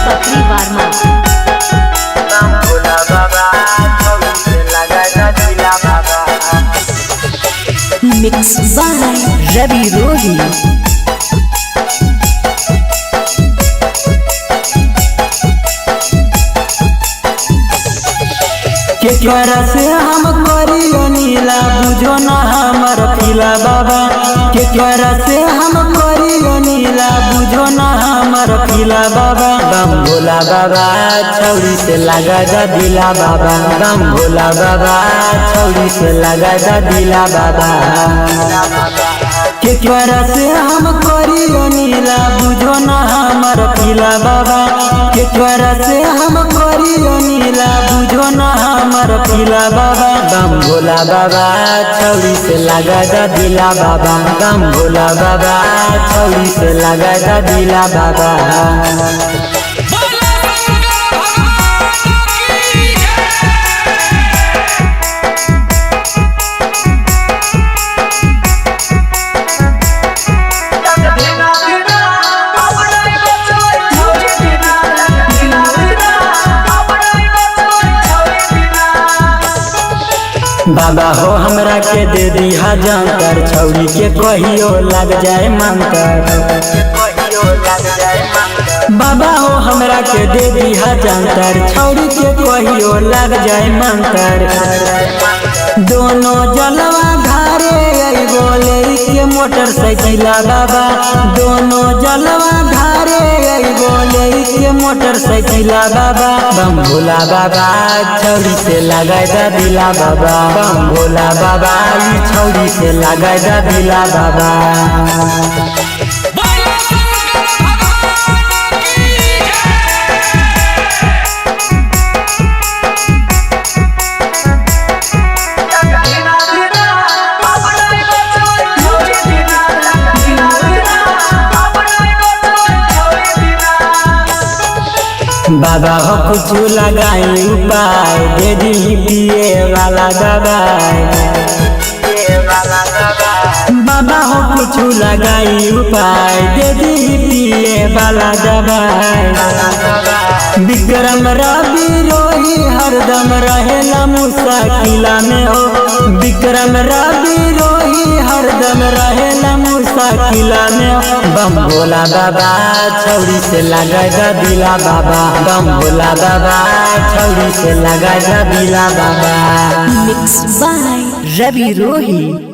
बकरी वार्मा। Mix by रवि रोही। केकरा से हम करियो नीला बुझो न हमर पीला बाबा। केकरा से हम करियो नीला बुझो न हमर पीला बाबा। बम भोला बाबा छौरी से लगा जा दिला बाबा। बम भोला बाबा छौरी से लगा जा दिला बाबा। केकरा से हम करियो नीला बुझो न हमर पीला बाबा। केकरा से हम करियो नीला बुझो न हमर पीला बाबा। बम भोला बाबा छौरी से लगा जा दिला बाबा। बम भोला बाबा छौरी से लगा जा दिला बाबा। बाबा हो हमरा के दे दिहा जानकर छौरी के कहियो लग जाए मंतर। बाबा हो हमरा के दे दिहा जानकर छौरी के कहियो लग जाए मंतर। दोनों जलवा धारे आई बोले के मोटरसाइकिला बाबा। दोनों जलवा धारे आई बोले के मोटरसाइकिला बाबा। बम भोला बाबा छौरी से लगा जा दिला बाबा। बम भोला बाबा छौरी से लगा जा दिला बाबा। बाबा हो कुछ लगाई उपाय दे दी पिए वाला दवाई। बाबा हो कुछ लगाई उपाय दे दी पिए वाला दवाई। विक्रम रवि रोही हरदम रहेला मुसाकिला में हो। विक्रम रवि रोही हरदम रहेला मुसाकिला में हो। बम भोला बाबा छौरी से लगा जा दिला बाबा। बम भोला बाबा छौरी से लगा जा दिला बाबा। मिक्स बाय रवि रोही।